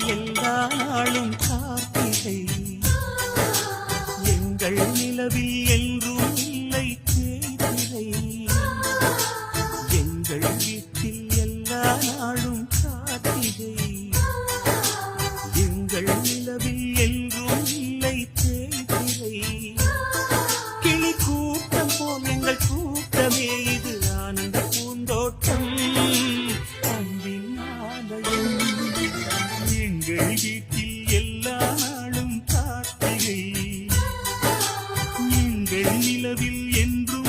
எல்லா நாளும் கார்த்திகை எங்கள் நிலவில் என்றும் இல்லை தேய்திரை எங்கள் வீட்டில் எல்லா நாளும் கார்த்திகை எங்கள் நிலவில் என்றும் இல்லை தேய்திரை கிளி கூட்டம் போல் எங்கள் கூட்டமே இது ஆனந்த பூந்தோட்டம் அன்பின் ஆலயம் எங்கள் வீட்டில் எல்லா நாளும் கார்த்திகை எங்கள் நிலவில் என்றும்